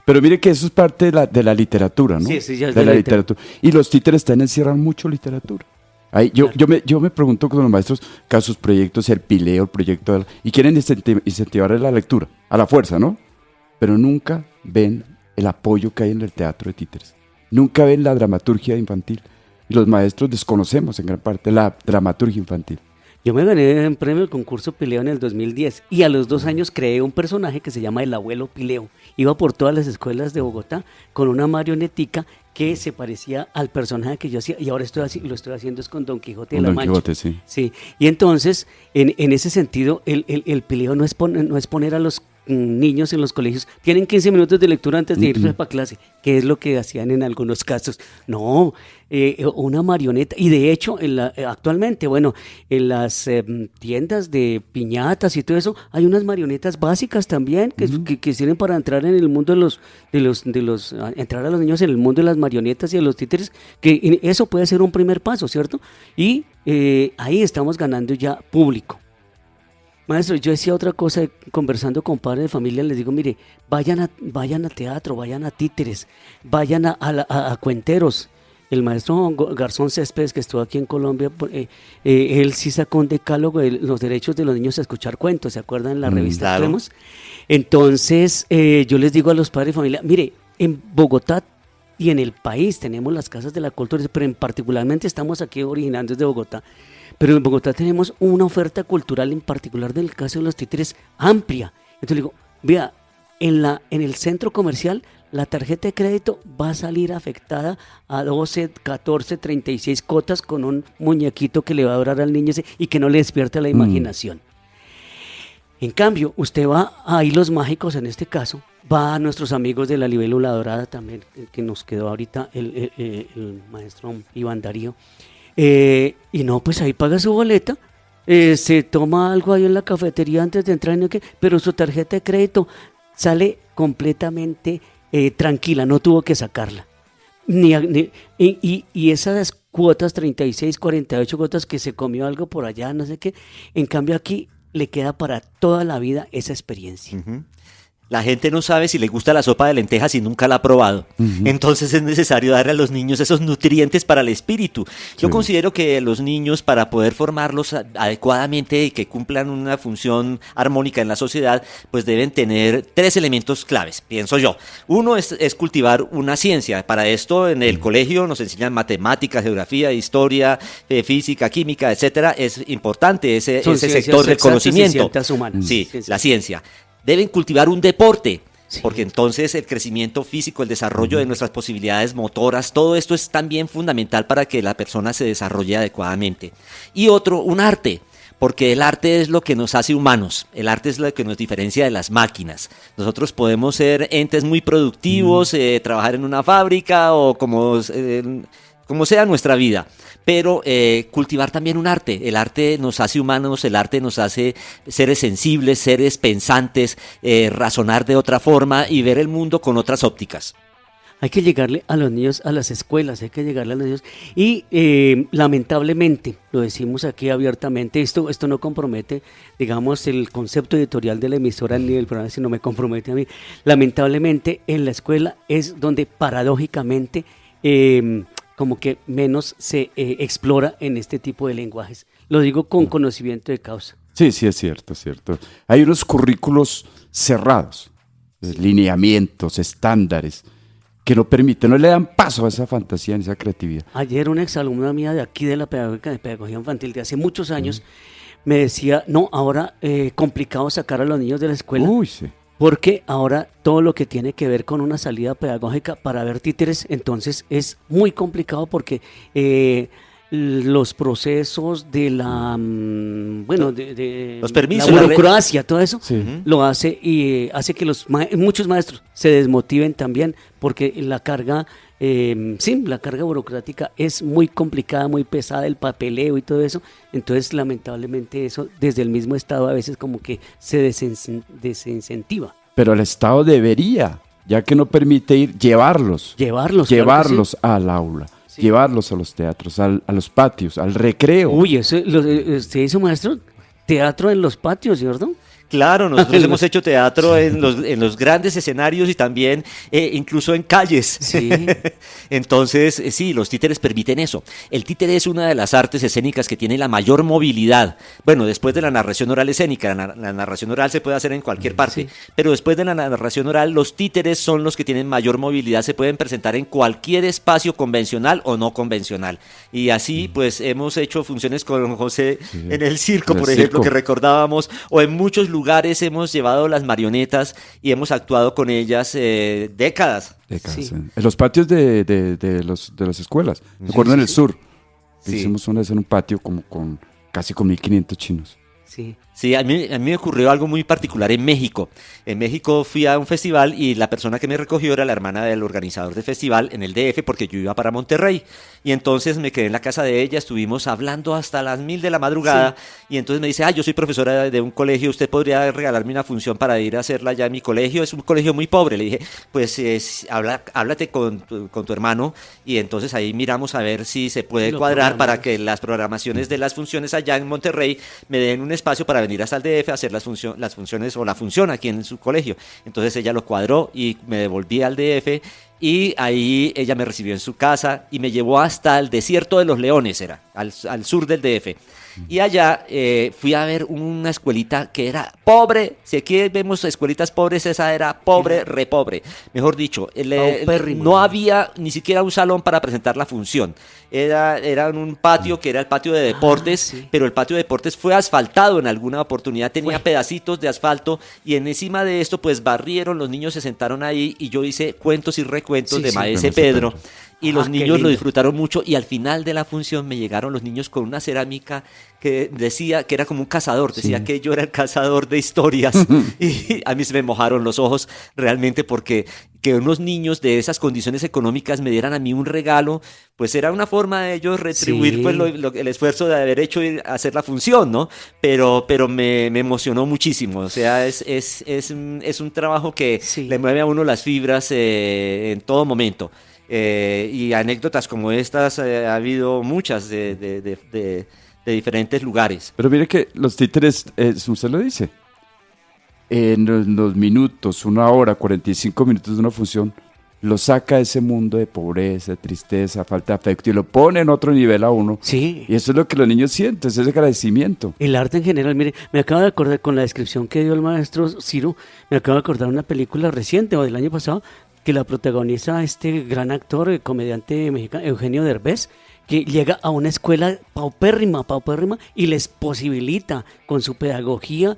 Pero mire que eso es parte de la literatura, ¿no? Sí, ya es de la literatura. Y los títeres encierran mucho literatura. Ahí, yo me pregunto con los maestros, que a sus proyectos, el pileo, el proyecto, y quieren incentivar la lectura, a la fuerza, ¿no? Pero nunca ven el apoyo que hay en el teatro de títeres. Nunca ven la dramaturgia infantil. Y los maestros desconocemos en gran parte la dramaturgia infantil. Yo me gané un premio del concurso Pileo en el 2010 y a los 2 años creé un personaje que se llama el abuelo Pileo. Iba por todas las escuelas de Bogotá con una marionetica que se parecía al personaje que yo hacía y ahora lo estoy haciendo es con Don Quijote de la Mancha. Quijote, sí. Sí, y entonces en ese sentido el Pileo no es poner a los niños en los colegios, tienen 15 minutos de lectura antes de irse para clase, que es lo que hacían en algunos casos. No, una marioneta, y de hecho actualmente, bueno, en las tiendas de piñatas y todo eso, hay unas marionetas básicas también que sirven para entrar en el mundo entrar a los niños en el mundo de las marionetas y de los títeres, que eso puede ser un primer paso, ¿cierto? Y ahí estamos ganando ya público. Maestro, yo decía otra cosa, conversando con padres de familia, les digo, mire, vayan a teatro, vayan a títeres, vayan a cuenteros. El maestro Garzón Céspedes, que estuvo aquí en Colombia, él sí sacó un decálogo de los derechos de los niños a escuchar cuentos, ¿se acuerdan? En la revista claro. Cremos. Entonces, yo les digo a los padres de familia, mire, en Bogotá y en el país tenemos las casas de la cultura, pero particularmente estamos aquí originando desde Bogotá. Pero en Bogotá tenemos una oferta cultural, en particular del caso de los títeres, amplia. Entonces le digo, vea, en el centro comercial la tarjeta de crédito va a salir afectada a 12, 14, 36 cotas con un muñequito que le va a durar al niño y que no le despierta la imaginación. En cambio, usted va a Hilos Mágicos en este caso, va a nuestros amigos de la Libélula Dorada también, que nos quedó ahorita el maestro Iván Darío. Y no, pues ahí paga su boleta, se toma algo ahí en la cafetería antes de entrar, pero su tarjeta de crédito sale completamente tranquila, no tuvo que sacarla. Y esas cuotas, 36, 48 cuotas que se comió algo por allá, no sé qué, en cambio aquí le queda para toda la vida esa experiencia. Uh-huh. La gente no sabe si le gusta la sopa de lentejas si nunca la ha probado. Entonces es necesario darle a los niños esos nutrientes para el espíritu. Yo considero que los niños, para poder formarlos adecuadamente y que cumplan una función armónica en la sociedad, pues deben tener 3 elementos claves, pienso yo. Uno es cultivar una ciencia. Para esto en el colegio nos enseñan matemáticas, geografía, historia, física, química, etcétera. Es importante ese sector del conocimiento. Sí, la ciencia. Deben cultivar un deporte, porque entonces el crecimiento físico, el desarrollo de nuestras posibilidades motoras, todo esto es también fundamental para que la persona se desarrolle adecuadamente. Y otro, un arte, porque el arte es lo que nos hace humanos, el arte es lo que nos diferencia de las máquinas. Nosotros podemos ser entes muy productivos, trabajar en una fábrica o como sea nuestra vida, pero cultivar también un arte. El arte nos hace humanos, el arte nos hace seres sensibles, seres pensantes, razonar de otra forma y ver el mundo con otras ópticas. Hay que llegarle a los niños, a las escuelas, hay que llegarle a los niños y lamentablemente, lo decimos aquí abiertamente, esto no compromete, digamos, el concepto editorial de la emisora ni del programa, sino me compromete a mí. Lamentablemente en la escuela es donde paradójicamente como que menos se explora en este tipo de lenguajes. Lo digo con conocimiento de causa. Sí, es cierto, es cierto. Hay unos currículos cerrados, lineamientos, estándares, que no permiten, no le dan paso a esa fantasía, a esa creatividad. Ayer una exalumna mía de aquí de la pedagogía infantil de hace muchos años me decía, no, ahora complicado sacar a los niños de la escuela. Uy, sí. Porque ahora todo lo que tiene que ver con una salida pedagógica para ver títeres, entonces es muy complicado porque los procesos de la, de los permisos, la burocracia, todo eso, sí. lo hace y hace que muchos maestros se desmotiven también porque la carga, la carga burocrática es muy complicada, muy pesada, el papeleo y todo eso. Entonces, lamentablemente eso desde el mismo Estado a veces como que se desincentiva. Pero el Estado debería, ya que no permite llevarlos claro que sí. Al aula. Sí. Llevarlos a los teatros, a los patios, al recreo. Uy, eso, ¿usted hizo, maestro? Teatro en los patios, ¿cierto? Claro, nosotros hemos hecho teatro en los grandes escenarios y también incluso en calles. Sí. Entonces, sí, los títeres permiten eso. El títere es una de las artes escénicas que tiene la mayor movilidad. Bueno, después de la narración oral escénica, la narración oral se puede hacer en cualquier parte, Sí. pero después de la narración oral, los títeres son los que tienen mayor movilidad, se pueden presentar en cualquier espacio convencional o no convencional. Y así, pues, hemos hecho funciones con José en el circo, En el por ejemplo, circo. que recordábamos, o en muchos lugares hemos llevado las marionetas y hemos actuado con ellas décadas. Sí. En los patios de las escuelas. Recuerdo en el sur. Sí. Hicimos una vez en un patio como casi con 1.500 chinos. Sí. Sí, a mí me ocurrió algo muy particular en México. En México fui a un festival y la persona que me recogió era la hermana del organizador del festival en el DF porque yo iba para Monterrey. Y entonces me quedé en la casa de ella, estuvimos hablando hasta las 1:00 de la madrugada y entonces me dice, yo soy profesora de un colegio, ¿usted podría regalarme una función para ir a hacerla allá en mi colegio? Es un colegio muy pobre. Le dije, pues háblate con tu hermano y entonces ahí miramos a ver si se puede Lo cuadrar para programamos. que las programaciones de las funciones allá en Monterrey me den un espacio para venir hasta el DF a hacer las funciones o la función aquí en su colegio. Entonces ella lo cuadró y me devolví al DF y ahí ella me recibió en su casa y me llevó hasta el desierto de los Leones, al sur del DF. Y allá fui a ver una escuelita que era pobre. Si aquí vemos escuelitas pobres, esa era pobre, re pobre. Mejor dicho, Paupérrima. no había ni siquiera un salón para presentar la función. Era en un patio que era el patio de deportes, sí. pero el patio de deportes fue asfaltado en alguna oportunidad, tenía pedacitos de asfalto y encima de esto pues barrieron, los niños se sentaron ahí y yo hice cuentos y recuentos Sí, de sí. Maese Maese Pedro. Pedro. Y los Qué niños lindo. lo disfrutaron mucho y al final de la función me llegaron los niños con una cerámica que decía que era como un cazador, decía que yo era el cazador de historias y a mí se me mojaron los ojos realmente porque que unos niños de esas condiciones económicas me dieran a mí un regalo, pues era una forma de ellos retribuir Sí. pues el esfuerzo de haber hecho ir a hacer la función, ¿no? Pero me emocionó muchísimo, o sea, es un trabajo que Sí. le mueve a uno las fibras en todo momento. Y anécdotas como estas ha habido muchas de diferentes lugares. Pero mire que los títeres, usted lo dice, en los minutos, 1 hora, 45 minutos de una función, lo saca de ese mundo de pobreza, de tristeza, falta de afecto y lo pone en otro nivel a uno. Sí. Y eso es lo que los niños sienten, ese agradecimiento. El arte en general, mire, me acabo de acordar con la descripción que dio el maestro Ciro, me acabo de acordar una película reciente o del año pasado que la protagoniza este gran actor, comediante mexicano, Eugenio Derbez, que llega a una escuela paupérrima, y les posibilita con su pedagogía,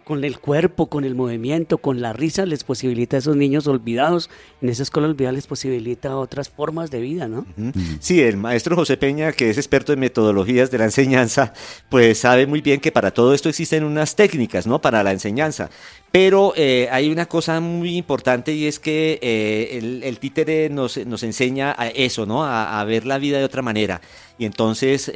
con el cuerpo, con el movimiento, con la risa, les posibilita a esos niños olvidados, en esa escuela olvidada les posibilita otras formas de vida, ¿no? Sí, el maestro José Peña, que es experto en metodologías de la enseñanza, pues sabe muy bien que para todo esto existen unas técnicas, ¿no? Para la enseñanza. Pero hay una cosa muy importante y es que el títere nos enseña a eso, ¿no? A ver la vida de otra manera. Y entonces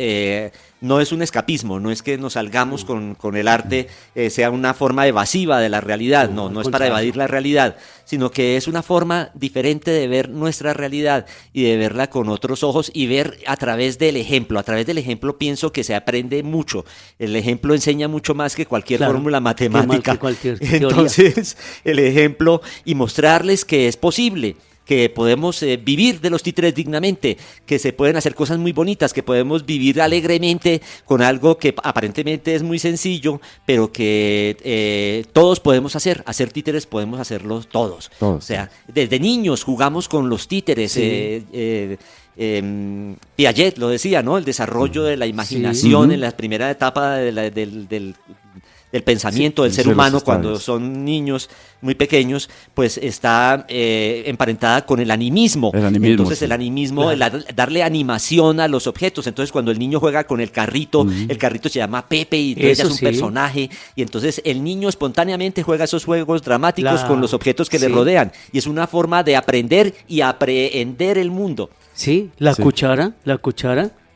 no es un escapismo, no es que nos salgamos con el arte, sea una forma evasiva de la realidad, no es para evadir la realidad, sino que es una forma diferente de ver nuestra realidad y de verla con otros ojos y ver a través del ejemplo. A través del ejemplo pienso que se aprende mucho. El ejemplo enseña mucho más que cualquier Claro, fórmula que más matemática. que cualquier teoría. Entonces, el ejemplo y mostrarles que es posible, que podemos vivir de los títeres dignamente, que se pueden hacer cosas muy bonitas, que podemos vivir alegremente con algo que aparentemente es muy sencillo, pero que todos podemos hacer títeres podemos hacerlos todos. Todos. O sea, desde niños jugamos con los títeres, Sí. Piaget lo decía, ¿no? El desarrollo de la imaginación Sí. en la primera etapa del pensamiento del Sí, ser de los humano cuando estadios. son niños muy pequeños, pues está emparentada con el animismo. El animismo, Entonces sí. el animismo, darle animación a los objetos. Entonces cuando el niño juega con el carrito se llama Pepe y entonces Eso es un sí. personaje. Y entonces el niño espontáneamente juega esos juegos dramáticos La- con los objetos que le sí. rodean. Y es una forma de aprender y aprehender el mundo. Sí, la Sí. cuchara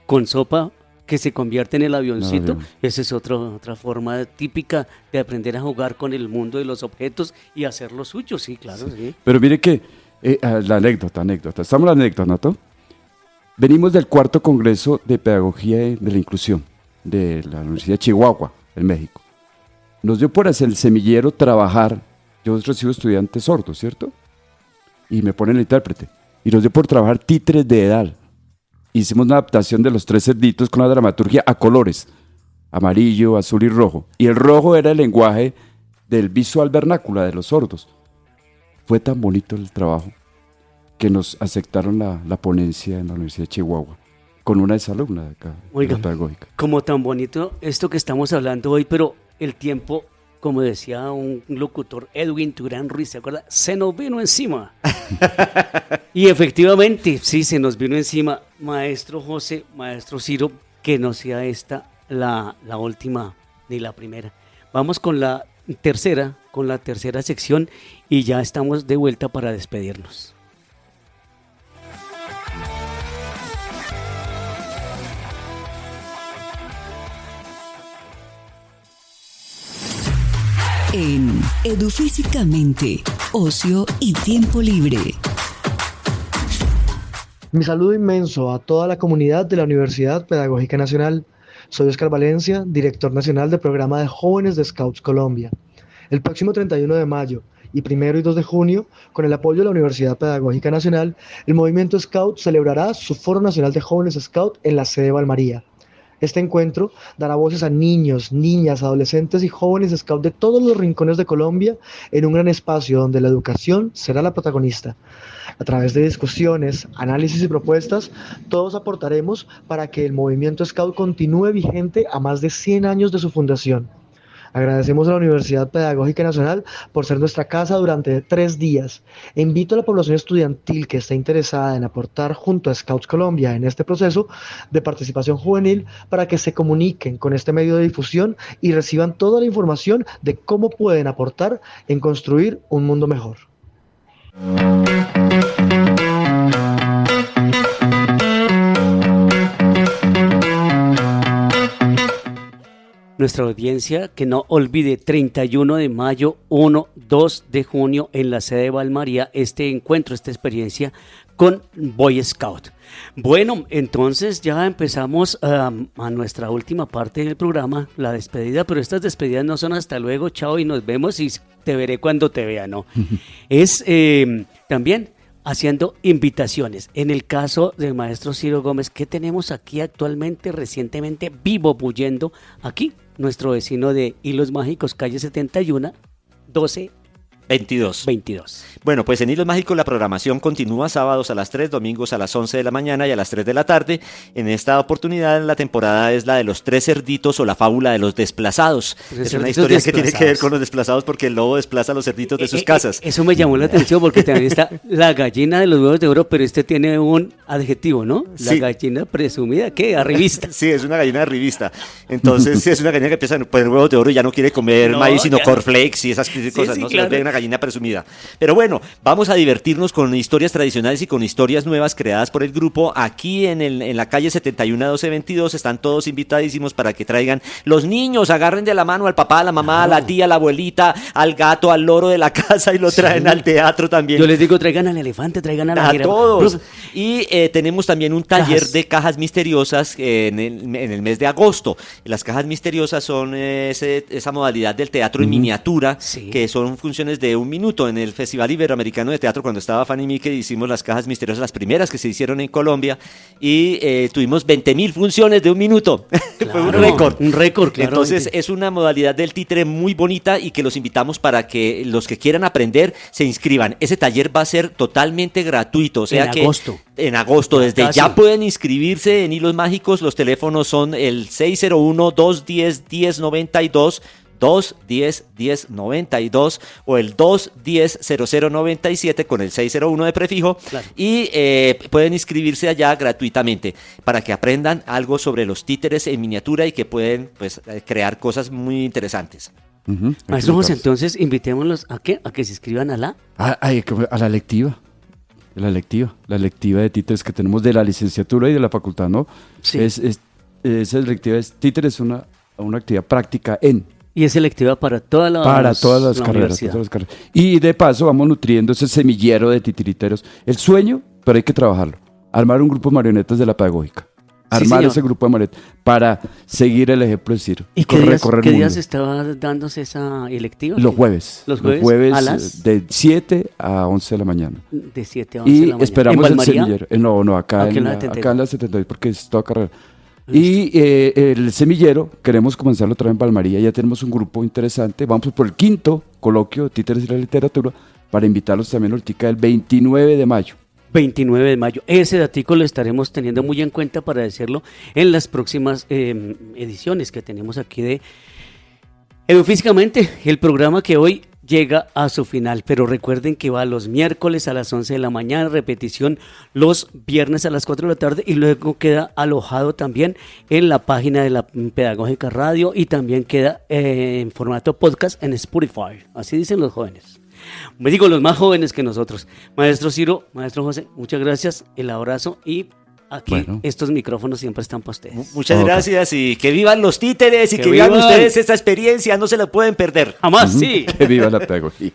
con sopa que se convierte en el avioncito. avión. Esa es otra forma típica de aprender a jugar con el mundo de los objetos y hacer lo suyo, sí, claro, sí. Pero mire que la anécdota. Estamos en la anécdota, ¿no? Venimos del 4º Congreso de Pedagogía de la Inclusión de la Universidad de Chihuahua, en México. nos dio por hacer el semillero trabajar. Yo recibo estudiantes sordos, ¿cierto? Y me ponen el intérprete. Y nos dio por trabajar títeres de Edal. Hicimos una adaptación de Los Tres Cerditos con la dramaturgia a colores. Amarillo, azul y rojo. Y el rojo era el lenguaje del visual vernácula de los sordos. Fue tan bonito el trabajo que nos aceptaron la ponencia en la Universidad de Chihuahua con una exalumna de acá, Oiga, de la pedagógica. como tan bonito esto que estamos hablando hoy, pero el tiempo, como decía un locutor, Edwin Turán Ruiz, ¿se acuerda? Se nos vino encima. Y efectivamente, sí, se nos vino encima. Maestro José, maestro Ciro, que no sea esta la última ni la primera. Vamos con la tercera sección y ya estamos de vuelta para despedirnos. En Edufísicamente, ocio y tiempo libre. Mi saludo inmenso a toda la comunidad de la Universidad Pedagógica Nacional. Soy Oscar Valencia, director nacional del programa de jóvenes de Scouts Colombia. El próximo 31 de mayo y 1 y 2 de junio, con el apoyo de la Universidad Pedagógica Nacional, el movimiento Scout celebrará su Foro Nacional de Jóvenes Scout en la sede Valmaría. Este encuentro dará voces a niños, niñas, adolescentes y jóvenes Scout de todos los rincones de Colombia en un gran espacio donde la educación será la protagonista. A través de discusiones, análisis y propuestas, todos aportaremos para que el movimiento Scout continúe vigente a más de 100 años de su fundación. Agradecemos a la Universidad Pedagógica Nacional por ser nuestra casa durante 3 días. E invito a la población estudiantil que esté interesada en aportar junto a Scouts Colombia en este proceso de participación juvenil para que se comuniquen con este medio de difusión y reciban toda la información de cómo pueden aportar en construir un mundo mejor. Nuestra audiencia que no olvide 31 de mayo, 1, 2 de junio en la sede de Valmaría este encuentro, esta experiencia con Boy Scout. Bueno, entonces ya empezamos a nuestra última parte del programa, la despedida, pero estas despedidas no son hasta luego, chao y nos vemos y te veré cuando te vea, ¿no? Es también haciendo invitaciones. En el caso del maestro Ciro Gómez, ¿qué tenemos aquí actualmente, recientemente, vivo bullendo aquí? Nuestro vecino de Hilos Mágicos, calle 71, 22. Bueno, pues en Hilos Mágicos la programación continúa sábados a las 3, domingos a las 11 de la mañana y a las 3 de la tarde. En esta oportunidad la temporada es la de los 3 cerditos o la fábula de los desplazados. Es una historia que tiene que ver con los desplazados porque el lobo desplaza a los cerditos de sus casas. Eso me llamó la atención porque también está la gallina de los huevos de oro, pero este tiene un adjetivo, ¿no? La gallina presumida, ¿qué? Arribista. Sí, es una gallina arribista. Entonces, es una gallina que empieza a poner huevos de oro y ya no quiere comer maíz, sino cornflakes y esas cosas, ¿no? Claro. Se ve una gallina presumida. Pero bueno, vamos a divertirnos con historias tradicionales y con historias nuevas creadas por el grupo. Aquí en la calle 71 1222 están todos invitadísimos para que traigan los niños, agarren de la mano al papá, a la mamá, a la tía, a la abuelita, al gato, al loro de la casa y lo traen al teatro también. Yo les digo, traigan al elefante, traigan a la jirafa. Todos. Y tenemos también un taller de cajas misteriosas en el mes de agosto. Las cajas misteriosas son esa modalidad del teatro en miniatura, que son funciones de 1 minuto. En el Festival Iberoamericano de Teatro, cuando estaba Fanny Mique, hicimos las cajas misteriosas, las primeras que se hicieron en Colombia, y tuvimos 20.000 funciones de 1 minuto. Claro, fue un récord. Un récord, claro. Entonces es una modalidad del títere muy bonita y que los invitamos para que los que quieran aprender se inscriban. Ese taller va a ser totalmente gratuito. O sea en agosto. Desde ya pueden inscribirse en Hilos Mágicos. Los teléfonos son el 601-210-1092, 210-1092 o el 210-0097 con el 601 de prefijo, y pueden inscribirse allá gratuitamente para que aprendan algo sobre los títeres en miniatura y que pueden crear cosas muy interesantes. Maestro José, entonces invitémoslos a que se inscriban a la lectiva. La lectiva de títeres que tenemos de la licenciatura y de la facultad, ¿no? Sí. Esa lectiva es títeres, es una actividad práctica y es selectiva para todas las carreras. Y de paso vamos nutriendo ese semillero de titiriteros. El sueño, pero hay que trabajarlo. Armar un grupo de marionetas de la pedagógica. armar señor. ese grupo de Moret para seguir el ejemplo de Ciro. ¿Y recorrer qué el días mundo. estaba dándose esa electiva? Los jueves. ¿Los jueves? ¿A las? De 7 a 11 de la mañana. De 7 a 11 de la Y mañana. esperamos ¿En el Valmaría? semillero. No, acá, Aquí en en la la, 72. acá en la 72, porque es toda carrera. Y el semillero, queremos comenzarlo otra vez en Valmaría. Ya tenemos un grupo interesante. Vamos por el 5º coloquio de Títeres y la Literatura para invitarlos también ahorita el 29 de mayo. 29 de mayo. Ese datico lo estaremos teniendo muy en cuenta para decirlo en las próximas ediciones que tenemos aquí de Edufísicamente, el programa que hoy llega a su final, pero recuerden que va los miércoles a las 11 de la mañana, repetición los viernes a las 4 de la tarde y luego queda alojado también en la página de la Pedagógica Radio y también queda en formato podcast en Spotify, así dicen los jóvenes. Me digo los más jóvenes que nosotros. Maestro Ciro, maestro José, muchas gracias, el abrazo y aquí estos micrófonos siempre están para ustedes. Muchas gracias y que vivan los títeres y Que que vivan vivan. ustedes esta experiencia, no se la pueden perder. Jamás, sí. Que viva la pedagogía.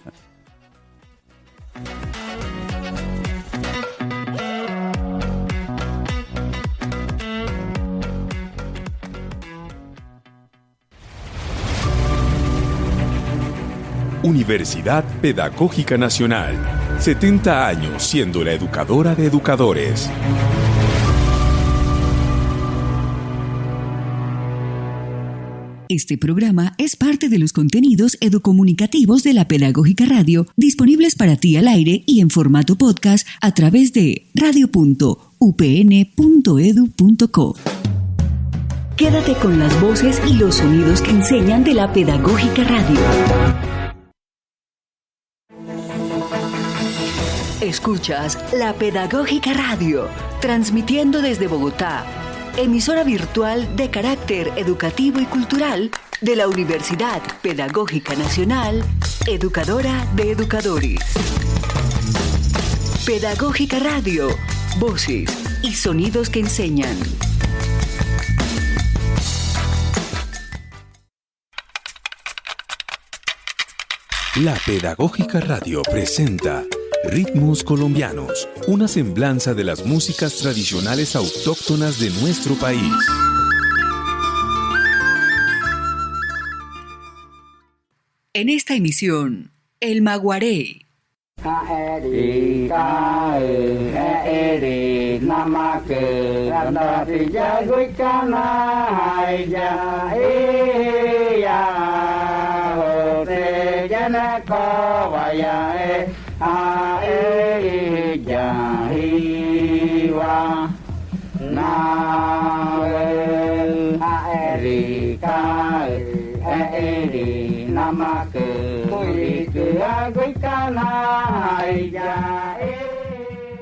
Universidad Pedagógica Nacional. 70 años siendo la educadora de educadores. Este programa es parte de los contenidos educomunicativos de la Pedagógica Radio, disponibles para ti al aire y en formato podcast a través de radio.upn.edu.co. Quédate con las voces y los sonidos que enseñan de la Pedagógica Radio. Escuchas la Pedagógica Radio, transmitiendo desde Bogotá, emisora virtual de carácter educativo y cultural de la Universidad Pedagógica Nacional, educadora de educadores. Pedagógica Radio, voces y sonidos que enseñan. La Pedagógica Radio presenta Ritmos Colombianos, una semblanza de las músicas tradicionales autóctonas de nuestro país. En esta emisión, el Maguaré.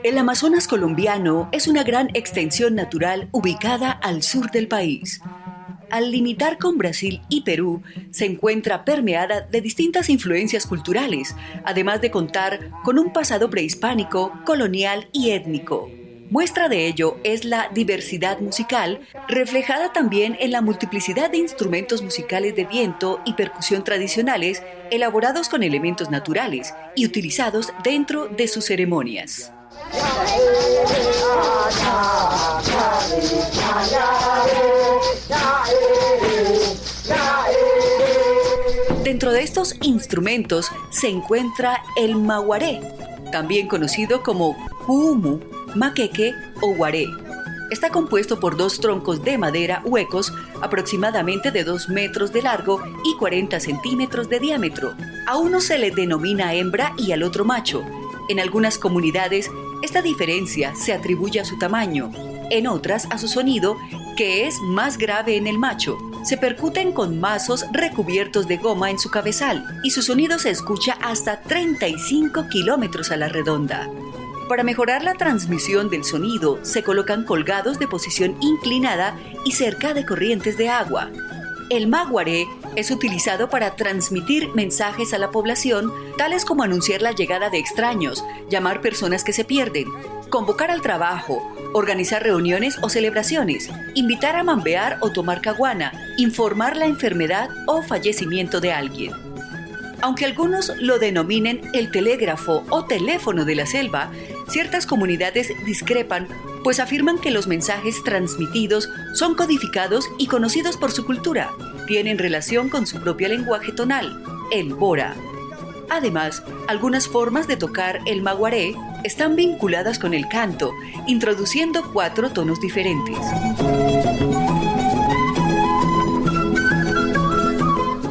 El Amazonas colombiano es una gran extensión natural ubicada al sur del país. Al limitar con Brasil y Perú, se encuentra permeada de distintas influencias culturales, además de contar con un pasado prehispánico, colonial y étnico. Muestra de ello es la diversidad musical, reflejada también en la multiplicidad de instrumentos musicales de viento y percusión tradicionales, elaborados con elementos naturales y utilizados dentro de sus ceremonias. Dentro de estos instrumentos se encuentra el maguaré, también conocido como juumu, maqueque o guaré. Está compuesto por 2 troncos de madera huecos, aproximadamente de 2 metros de largo y 40 centímetros de diámetro. A uno se le denomina hembra y al otro macho. En algunas comunidades, esta diferencia se atribuye a su tamaño, en otras a su sonido, que es más grave en el macho. Se percuten con mazos recubiertos de goma en su cabezal y su sonido se escucha hasta 35 kilómetros a la redonda. Para mejorar la transmisión del sonido, se colocan colgados de posición inclinada y cerca de corrientes de agua. El maguaré es utilizado para transmitir mensajes a la población, tales como anunciar la llegada de extraños, llamar personas que se pierden, convocar al trabajo, organizar reuniones o celebraciones, invitar a mambear o tomar caguana, informar la enfermedad o fallecimiento de alguien. Aunque algunos lo denominen el telégrafo o teléfono de la selva, ciertas comunidades discrepan, pues afirman que los mensajes transmitidos son codificados y conocidos por su cultura. Tienen relación con su propio lenguaje tonal, el bora. Además, algunas formas de tocar el maguaré están vinculadas con el canto, introduciendo 4 tonos diferentes.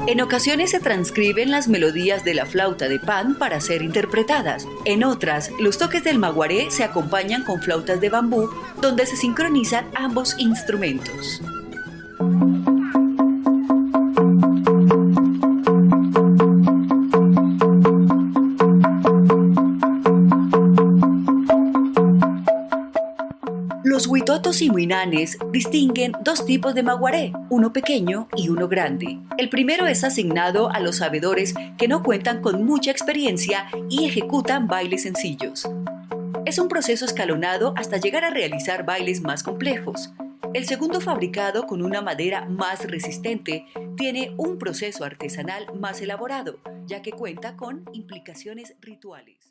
En ocasiones se transcriben las melodías de la flauta de pan para ser interpretadas. En otras, los toques del maguaré se acompañan con flautas de bambú, donde se sincronizan ambos instrumentos. Los huitotos y muinanes distinguen 2 tipos de maguaré, uno pequeño y uno grande. El primero es asignado a los sabedores que no cuentan con mucha experiencia y ejecutan bailes sencillos. Es un proceso escalonado hasta llegar a realizar bailes más complejos. El segundo, fabricado con una madera más resistente, tiene un proceso artesanal más elaborado, ya que cuenta con implicaciones rituales.